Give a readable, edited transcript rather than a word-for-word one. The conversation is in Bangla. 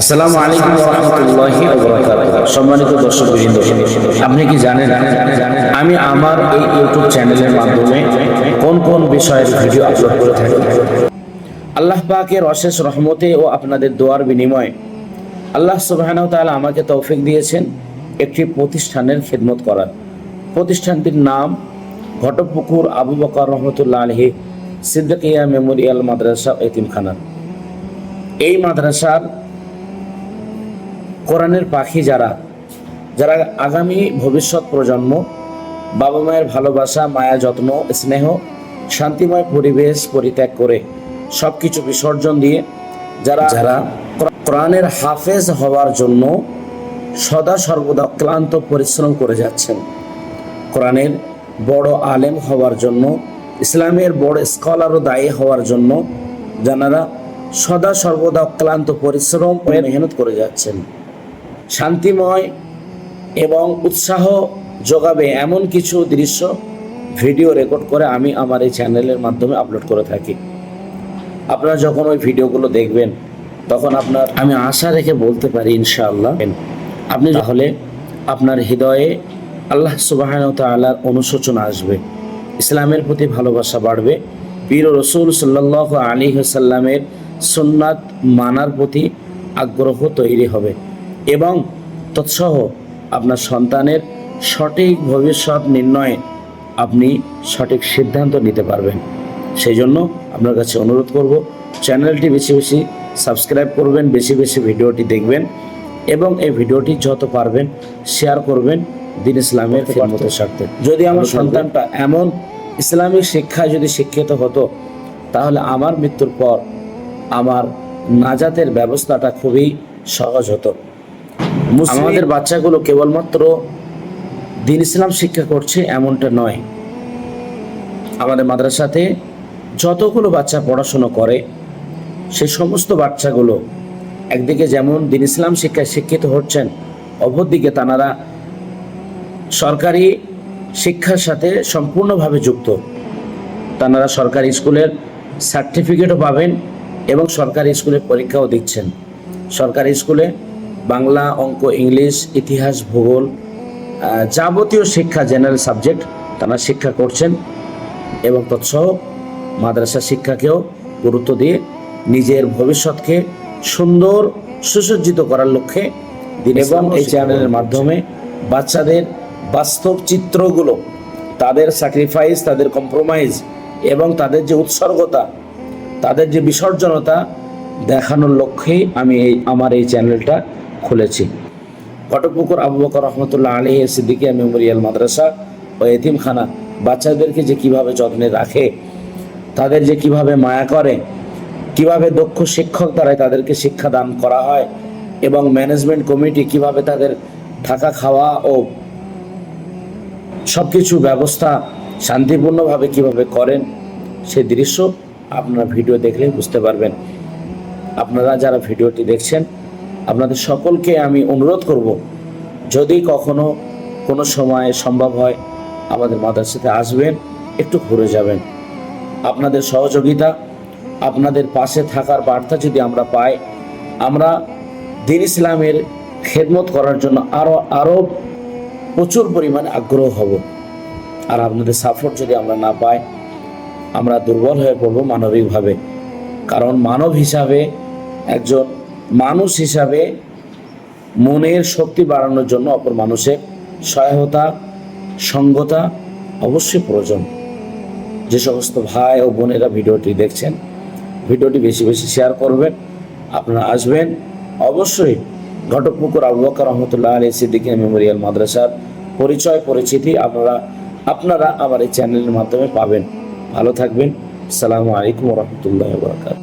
আসসালামু আলাইকুম ওয়া রাহমাতুল্লাহি ওয়া বারাকাতুহু। সম্মানিত দর্শকবৃন্দ, আপনি কি জানেন আমি আমার এই ইউটিউব চ্যানেলের মাধ্যমে কোন কোন বিষয়ের ভিডিও আপলোড করে থাকি? আল্লাহ পাকের অশেষ রহমতে ও আপনাদের দোয়ার বিনিময়ে আল্লাহ সুবহানাহু ওয়া তাআলা আমাকে তৌফিক দিয়েছেন একটি প্রতিষ্ঠানের খিদমত করার। প্রতিষ্ঠানটির নাম ঘটকপুকুর আবু বকর রহমতুল্লাহ আলাইহি সিদ্দিকিয়া মেমোরিয়াল মাদ্রাসা এতিমখানা। এই মাদ্রাসার কোরআনের পাখি যারা আগামী ভবিষ্যৎ প্রজন্ম, বাবা মায়ের ভালোবাসা, মায়া, যত্ন, স্নেহ, শান্তিময় পরিবেশ পরিত্যাগ করে সবকিছু বিসর্জন দিয়ে যারা কোরআনের হাফেজ হওয়ার জন্য সদা সর্বদা ক্লান্ত পরিশ্রম করে যাচ্ছেন, কোরআনের বড় আলেম হওয়ার জন্য, ইসলামের বড় স্কলার ও দায়ী হওয়ার জন্য যারা সদা সর্বদা ক্লান্ত পরিশ্রম ও মেহনত করে যাচ্ছেন, শান্তিময় এবং উৎসাহ যোগাবে এমন কিছু দৃশ্য ভিডিও রেকর্ড করে আমি আমার এই চ্যানেলের মাধ্যমে আপলোড করে থাকি। আপনারা যখন ওই ভিডিওগুলো দেখবেন তখন আমি আশা রেখে বলতে পারি ইনশাআল্লাহ আপনি তাহলে আপনার হৃদয়ে আল্লাহ সুবহানাহু ওয়া তাআলার অনুশোচনা আসবে, ইসলামের প্রতি ভালোবাসা বাড়বে, প্রিয় রাসূল সাল্লাল্লাহু আলাইহি ওয়াসাল্লামের সুন্নাত মানার প্রতি আগ্রহ তৈরি হবে এবং তৎসহ আপনার সন্তানের সঠিক ভবিষ্যৎ নির্ণয়ে আপনি সঠিক সিদ্ধান্ত নিতে পারবেন। সেই জন্য আপনার কাছে অনুরোধ করব, চ্যানেলটি বেশি বেশি সাবস্ক্রাইব করবেন, বেশি বেশি ভিডিওটি দেখবেন এবং এই ভিডিওটি যত পারবেন শেয়ার করবেন দ্বীন ইসলামের খিদমতের স্বার্থে। যদি আমার সন্তানটা এমন ইসলামিক শিক্ষায় যদি শিক্ষিত হতো তাহলে আমার মৃত্যুর পর আমার নাজাতের ব্যবস্থাটা খুবই সহজ হতো। আমাদের বাচ্চাগুলো কেবলমাত্র দ্বীন ইসলাম শিক্ষা করছে এমনটা নয়, আমাদের মাদ্রাসাতে যতগুলো বাচ্চা পড়াশুনো করে সেই সমস্ত বাচ্চাগুলো একদিকে যেমন দ্বীন ইসলাম শিক্ষায় শিক্ষিত হচ্ছেন, অপরদিকে তারা সরকারি শিক্ষার সাথে সম্পূর্ণভাবে যুক্ত। তারা সরকারি স্কুলের সার্টিফিকেটও পাবেন এবং সরকারি স্কুলে পরীক্ষাও দিচ্ছেন। সরকারি স্কুলে বাংলা, অঙ্ক, ইংলিশ, ইতিহাস, ভূগোল, যাবতীয় শিক্ষা, জেনারেল সাবজেক্ট তারা শিক্ষা করছেন এবং তৎসহ মাদ্রাসা শিক্ষাকেও গুরুত্ব দিয়ে নিজের ভবিষ্যৎকে সুন্দর সুসজ্জিত করার লক্ষ্যে এবং এই চ্যানেলের মাধ্যমে বাচ্চাদের বাস্তব চিত্রগুলো, তাদের স্যাক্রিফাইস, তাদের কম্প্রোমাইজ এবং তাদের যে উৎসর্গতা, তাদের যে বিসর্জনতা দেখানোর লক্ষ্যেই আমি আমার এই চ্যানেলটা খুলেছি। ঘটকপুকুর আবু বকর রহমতুল্লাহ আলাইহি সিদ্দিকিয়া মেমোরিয়াল মাদ্রাসা ও এতিমখানা বাচ্চাদেরকে যে কিভাবে যত্নে রাখে, তাদের যে কিভাবে মায়া করে, কিভাবে দক্ষ শিক্ষক দ্বারাই তাদেরকে শিক্ষাদান করা হয় এবং ম্যানেজমেন্ট কমিটি কিভাবে তাদের থাকা, খাওয়া ও সবকিছু ব্যবস্থা শান্তিপূর্ণভাবে কিভাবে করেন, সেই দৃশ্য আপনারা ভিডিও দেখলেই বুঝতে পারবেন। আপনারা যারা ভিডিওটি দেখছেন আপনাদের সকলকে আমি অনুরোধ করব, যদি কখনো কোনো সময় সম্ভব হয় আমাদের মাদ্রাসাতে আসবেন, একটু ঘুরে যাবেন। আপনাদের সহযোগিতা, আপনাদের পাশে থাকার বার্তা যদি আমরা পাই, আমরা দ্বীন ইসলামের খেদমত করার জন্য আরও প্রচুর পরিমাণে আগ্রহ হব। আর আপনাদের সাপোর্ট যদি আমরা না পাই আমরা দুর্বল হয়ে পড়ব মানবিকভাবে। কারণ মানব হিসাবে, একজন মানুষ হিসাবে মনের শক্তি বাড়ানোর জন্য অপর মানুষের সহায়তা, সঙ্গতা অবশ্যই প্রয়োজন। যে সমস্ত ভাই ও বোনেরা ভিডিওটি দেখছেন, ভিডিওটি বেশি বেশি শেয়ার করবেন। আপনারা আসবেন অবশ্যই। ঘটকপুকুর আবু বকর রহমতুল্লাহ আলাইহি সিদ্দিকিয়া মেমোরিয়াল মাদ্রাসার পরিচয় পরিচিতি আপনারা আমার এই চ্যানেলের মাধ্যমে পাবেন। ভালো থাকবেন। আসসালামু আলাইকুম ওয়া রাহমাতুল্লাহি ওয়া বারাকাতুহু।